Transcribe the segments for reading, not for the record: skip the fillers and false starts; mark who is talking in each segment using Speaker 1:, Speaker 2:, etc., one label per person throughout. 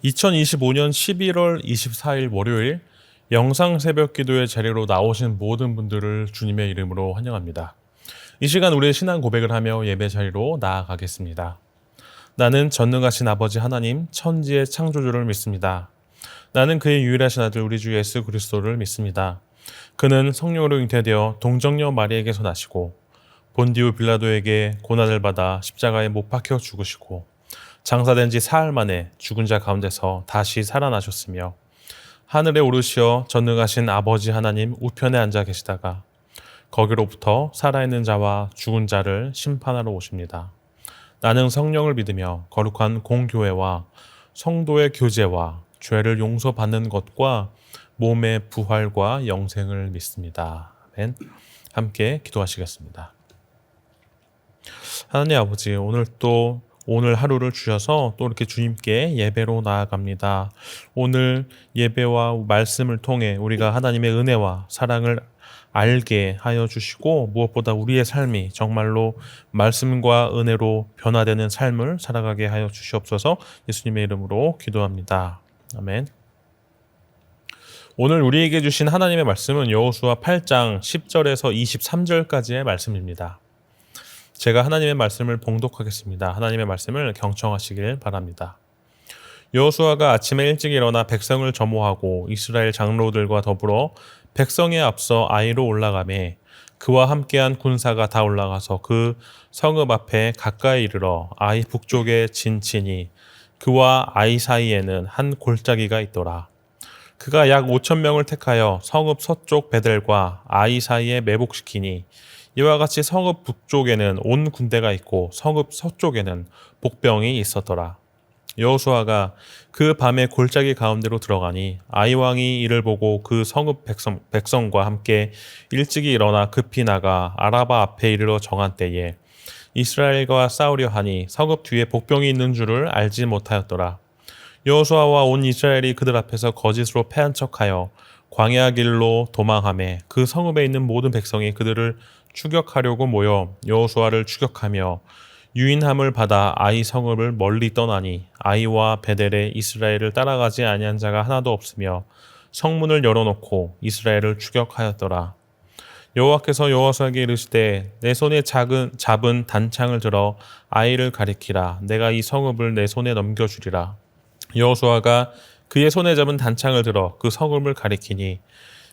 Speaker 1: 2025년 11월 24일 월요일 영상 새벽 기도의 자리로 나오신 모든 분들을 주님의 이름으로 환영합니다. 이 시간 우리의 신앙 고백을 하며 예배 자리로 나아가겠습니다. 나는 전능하신 아버지 하나님 천지의 창조주를 믿습니다. 나는 그의 유일하신 아들 우리 주 예수 그리스도를 믿습니다. 그는 성령으로 잉태되어 동정녀 마리에게서 나시고 본디오 빌라도에게 고난을 받아 십자가에 못 박혀 죽으시고 장사된 지 사흘 만에 죽은 자 가운데서 다시 살아나셨으며 하늘에 오르시어 전능하신 아버지 하나님 우편에 앉아 계시다가 거기로부터 살아있는 자와 죽은 자를 심판하러 오십니다. 나는 성령을 믿으며 거룩한 공교회와 성도의 교제와 죄를 용서받는 것과 몸의 부활과 영생을 믿습니다. 아멘. 함께 기도하시겠습니다. 하나님 아버지, 오늘 하루를 주셔서 또 이렇게 주님께 예배로 나아갑니다. 오늘 예배와 말씀을 통해 우리가 하나님의 은혜와 사랑을 알게 하여 주시고 무엇보다 우리의 삶이 정말로 말씀과 은혜로 변화되는 삶을 살아가게 하여 주시옵소서. 예수님의 이름으로 기도합니다. 아멘. 오늘 우리에게 주신 하나님의 말씀은 여호수아 8장 10절에서 23절까지의 말씀입니다. 제가 하나님의 말씀을 봉독하겠습니다. 하나님의 말씀을 경청하시길 바랍니다. 여호수아가 아침에 일찍 일어나 백성을 점호하고 이스라엘 장로들과 더불어 백성에 앞서 아이로 올라가매 그와 함께한 군사가 다 올라가서 그 성읍 앞에 가까이 이르러 아이 북쪽에 진치니 그와 아이 사이에는 한 골짜기가 있더라. 그가 약 5,000명을 택하여 성읍 서쪽 베델과 아이 사이에 매복시키니 이와 같이 성읍 북쪽에는 온 군대가 있고 성읍 서쪽에는 복병이 있었더라. 여호수아가 그 밤에 골짜기 가운데로 들어가니 아이 왕이 이를 보고 그 성읍 백성과 함께 일찍이 일어나 급히 나가 아라바 앞에 이르러 정한 때에 이스라엘과 싸우려 하니 성읍 뒤에 복병이 있는 줄을 알지 못하였더라. 여호수아와 온 이스라엘이 그들 앞에서 거짓으로 패한 척하여 광야 길로 도망하매 그 성읍에 있는 모든 백성이 그들을 추격하려고 모여 여호수아를 추격하며 유인함을 받아 아이 성읍을 멀리 떠나니 아이와 베델에 이스라엘을 따라가지 아니한 자가 하나도 없으며 성문을 열어놓고 이스라엘을 추격하였더라. 여호와께서 여호수아에게 이르시되 내 손에 잡은 단창을 들어 아이를 가리키라. 내가 이 성읍을 내 손에 넘겨주리라. 여호수아가 그의 손에 잡은 단창을 들어 그 성읍을 가리키니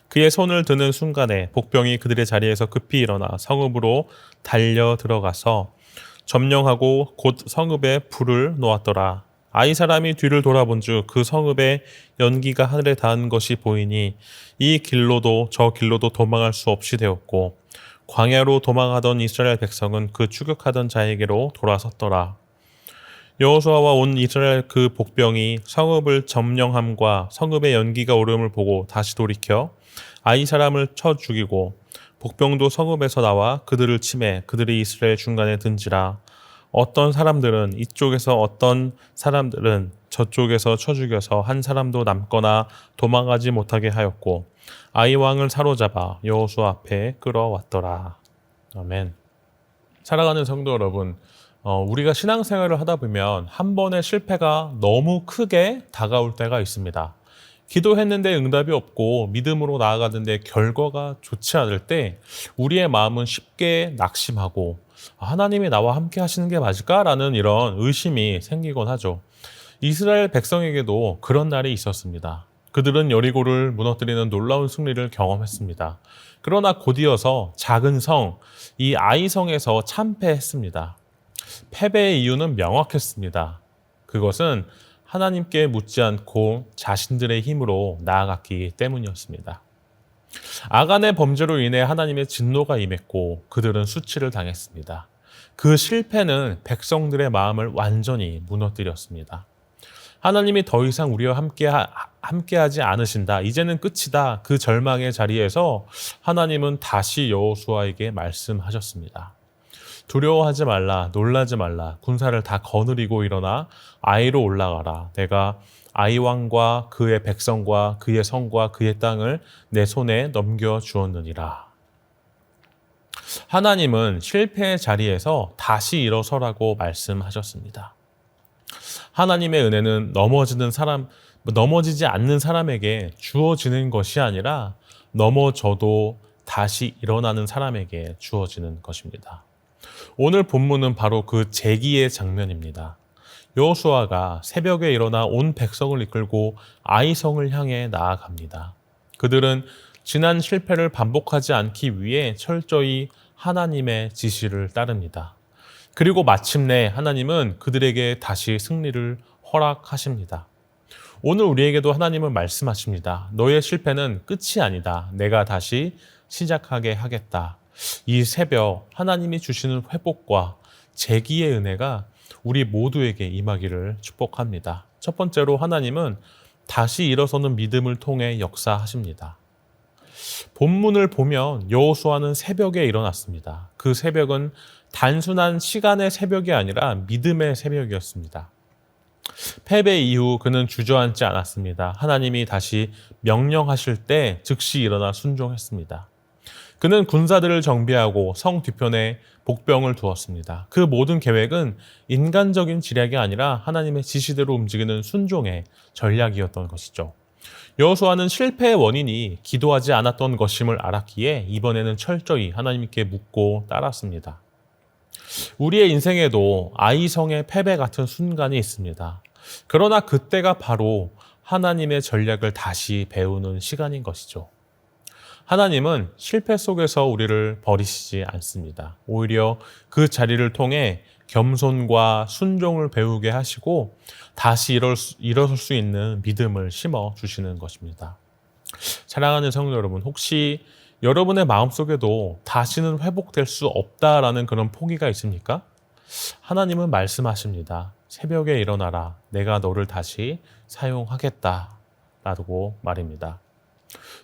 Speaker 1: 그의 손을 드는 순간에 복병이 그들의 자리에서 급히 일어나 성읍으로 달려 들어가서 점령하고 곧 성읍에 불을 놓았더라. 아이 사람이 뒤를 돌아본즉 그 성읍에 연기가 하늘에 닿은 것이 보이니 이 길로도 저 길로도 도망할 수 없이 되었고 광야로 도망하던 이스라엘 백성은 그 추격하던 자에게로 돌아섰더라. 여호수아와 온 이스라엘 그 복병이 성읍을 점령함과 성읍의 연기가 오름을 보고 다시 돌이켜 아이 사람을 쳐 죽이고 복병도 성읍에서 나와 그들을 치매 그들이 이스라엘 중간에 든지라. 어떤 사람들은 이쪽에서 어떤 사람들은 저쪽에서 쳐 죽여서 한 사람도 남거나 도망가지 못하게 하였고 아이 왕을 사로잡아 여호수아 앞에 끌어왔더라. 아멘. 사랑하는 성도 여러분, 우리가 신앙생활을 하다 보면 한 번의 실패가 너무 크게 다가올 때가 있습니다. 기도했는데 응답이 없고 믿음으로 나아가는데 결과가 좋지 않을 때 우리의 마음은 쉽게 낙심하고 하나님이 나와 함께 하시는 게 맞을까라는 이런 의심이 생기곤 하죠. 이스라엘 백성에게도 그런 날이 있었습니다. 그들은 여리고를 무너뜨리는 놀라운 승리를 경험했습니다. 그러나 곧이어서 작은 성, 이 아이성에서 참패했습니다. 패배의 이유는 명확했습니다. 그것은 하나님께 묻지 않고 자신들의 힘으로 나아갔기 때문이었습니다. 아간의 범죄로 인해 하나님의 진노가 임했고 그들은 수치를 당했습니다. 그 실패는 백성들의 마음을 완전히 무너뜨렸습니다. 하나님이 더 이상 우리와 함께하지 않으신다. 이제는 끝이다. 그 절망의 자리에서 하나님은 다시 여호수아에게 말씀하셨습니다. 두려워하지 말라, 놀라지 말라. 군사를 다 거느리고 일어나 아이로 올라가라. 내가 아이 왕과 그의 백성과 그의 성과 그의 땅을 내 손에 넘겨주었느니라. 하나님은 실패의 자리에서 다시 일어서라고 말씀하셨습니다. 하나님의 은혜는 넘어지지 않는 사람에게 주어지는 것이 아니라 넘어져도 다시 일어나는 사람에게 주어지는 것입니다. 오늘 본문은 바로 그 재기의 장면입니다. 여호수아가 새벽에 일어나 온 백성을 이끌고 아이성을 향해 나아갑니다. 그들은 지난 실패를 반복하지 않기 위해 철저히 하나님의 지시를 따릅니다. 그리고 마침내 하나님은 그들에게 다시 승리를 허락하십니다. 오늘 우리에게도 하나님은 말씀하십니다. 너의 실패는 끝이 아니다. 내가 다시 시작하게 하겠다. 이 새벽 하나님이 주시는 회복과 재기의 은혜가 우리 모두에게 임하기를 축복합니다. 첫 번째로 하나님은 다시 일어서는 믿음을 통해 역사하십니다. 본문을 보면 여호수아는 새벽에 일어났습니다. 그 새벽은 단순한 시간의 새벽이 아니라 믿음의 새벽이었습니다. 패배 이후 그는 주저앉지 않았습니다. 하나님이 다시 명령하실 때 즉시 일어나 순종했습니다. 그는 군사들을 정비하고 성 뒤편에 복병을 두었습니다. 그 모든 계획은 인간적인 지략이 아니라 하나님의 지시대로 움직이는 순종의 전략이었던 것이죠. 여호수아는 실패의 원인이 기도하지 않았던 것임을 알았기에 이번에는 철저히 하나님께 묻고 따랐습니다. 우리의 인생에도 아이성의 패배 같은 순간이 있습니다. 그러나 그때가 바로 하나님의 전략을 다시 배우는 시간인 것이죠. 하나님은 실패 속에서 우리를 버리시지 않습니다. 오히려 그 자리를 통해 겸손과 순종을 배우게 하시고 다시 일어설 수 있는 믿음을 심어 주시는 것입니다. 사랑하는 성도 여러분, 혹시 여러분의 마음속에도 다시는 회복될 수 없다라는 그런 포기가 있습니까? 하나님은 말씀하십니다. 새벽에 일어나라. 내가 너를 다시 사용하겠다. 라고 말입니다.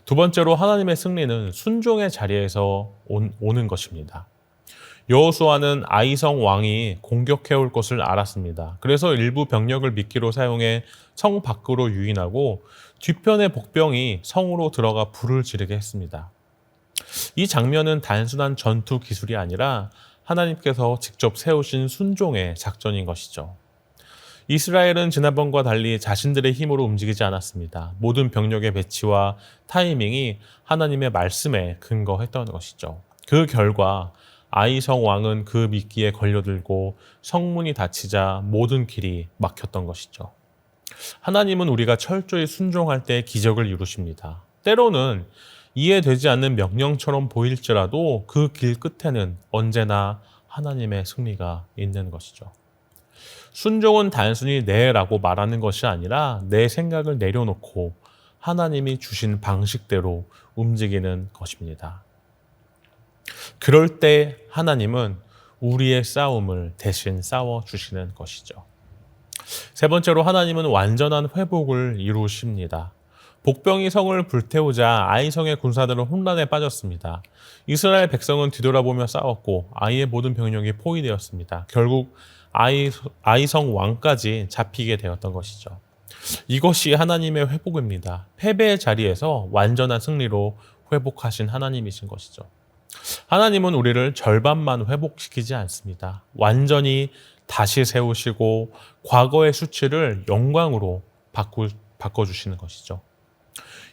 Speaker 1: 두 번째로 하나님의 승리는 순종의 자리에서 오는 것입니다. 여호수아는 아이성 왕이 공격해올 것을 알았습니다. 그래서 일부 병력을 미끼로 사용해 성 밖으로 유인하고 뒤편의 복병이 성으로 들어가 불을 지르게 했습니다. 이 장면은 단순한 전투 기술이 아니라 하나님께서 직접 세우신 순종의 작전인 것이죠. 이스라엘은 지난번과 달리 자신들의 힘으로 움직이지 않았습니다. 모든 병력의 배치와 타이밍이 하나님의 말씀에 근거했던 것이죠. 그 결과 아이성 왕은 그 미끼에 걸려들고 성문이 닫히자 모든 길이 막혔던 것이죠. 하나님은 우리가 철저히 순종할 때 기적을 이루십니다. 때로는 이해되지 않는 명령처럼 보일지라도 그 길 끝에는 언제나 하나님의 승리가 있는 것이죠. 순종은 단순히 네라고 말하는 것이 아니라 내 생각을 내려놓고 하나님이 주신 방식대로 움직이는 것입니다. 그럴 때 하나님은 우리의 싸움을 대신 싸워주시는 것이죠. 세 번째로 하나님은 완전한 회복을 이루십니다. 복병이 성을 불태우자 아이성의 군사들은 혼란에 빠졌습니다. 이스라엘 백성은 뒤돌아보며 싸웠고 아이의 모든 병력이 포위되었습니다. 결국 아이성 왕까지 잡히게 되었던 것이죠. 이것이 하나님의 회복입니다. 패배의 자리에서 완전한 승리로 회복하신 하나님이신 것이죠. 하나님은 우리를 절반만 회복시키지 않습니다. 완전히 다시 세우시고 과거의 수치를 영광으로 바꿔주시는 것이죠.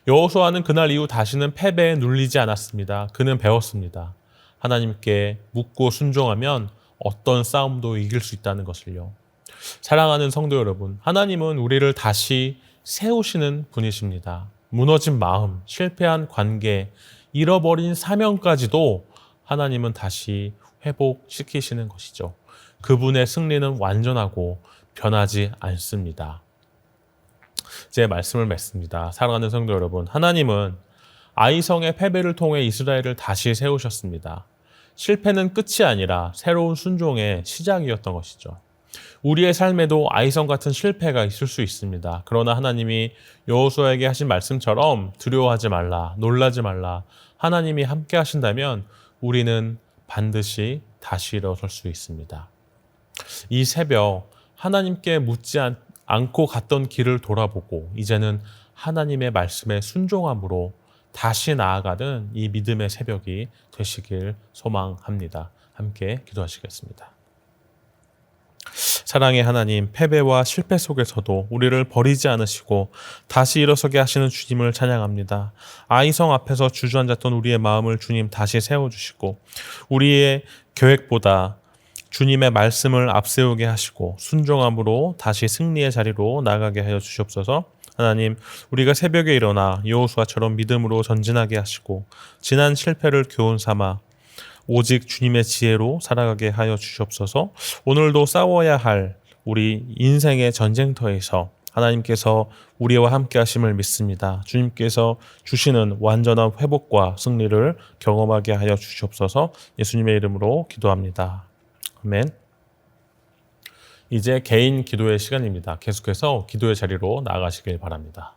Speaker 1: 여호수아는 그날 이후 다시는 패배에 눌리지 않았습니다. 그는 배웠습니다. 하나님께 묻고 순종하면 어떤 싸움도 이길 수 있다는 것을요. 사랑하는 성도 여러분, 하나님은 우리를 다시 세우시는 분이십니다. 무너진 마음, 실패한 관계, 잃어버린 사명까지도 하나님은 다시 회복시키시는 것이죠. 그분의 승리는 완전하고 변하지 않습니다. 제 말씀을 맺습니다. 사랑하는 성도 여러분, 하나님은 아이성의 패배를 통해 이스라엘을 다시 세우셨습니다. 실패는 끝이 아니라 새로운 순종의 시작이었던 것이죠. 우리의 삶에도 아이성 같은 실패가 있을 수 있습니다. 그러나 하나님이 여호수아에게 하신 말씀처럼 두려워하지 말라, 놀라지 말라, 하나님이 함께 하신다면 우리는 반드시 다시 일어설 수 있습니다. 이 새벽 하나님께 묻지 않고 갔던 길을 돌아보고 이제는 하나님의 말씀에 순종함으로 다시 나아가는 이 믿음의 새벽이 되시길 소망합니다. 함께 기도하시겠습니다. 사랑의 하나님, 패배와 실패 속에서도 우리를 버리지 않으시고 다시 일어서게 하시는 주님을 찬양합니다. 아이성 앞에서 주저앉았던 우리의 마음을 주님 다시 세워주시고 우리의 계획보다 주님의 말씀을 앞세우게 하시고 순종함으로 다시 승리의 자리로 나가게 하여 주시옵소서. 하나님, 우리가 새벽에 일어나 여호수아처럼 믿음으로 전진하게 하시고 지난 실패를 교훈 삼아 오직 주님의 지혜로 살아가게 하여 주시옵소서. 오늘도 싸워야 할 우리 인생의 전쟁터에서 하나님께서 우리와 함께 하심을 믿습니다. 주님께서 주시는 완전한 회복과 승리를 경험하게 하여 주시옵소서. 예수님의 이름으로 기도합니다. 아멘. 이제 개인 기도의 시간입니다. 계속해서 기도의 자리로 나아가시길 바랍니다.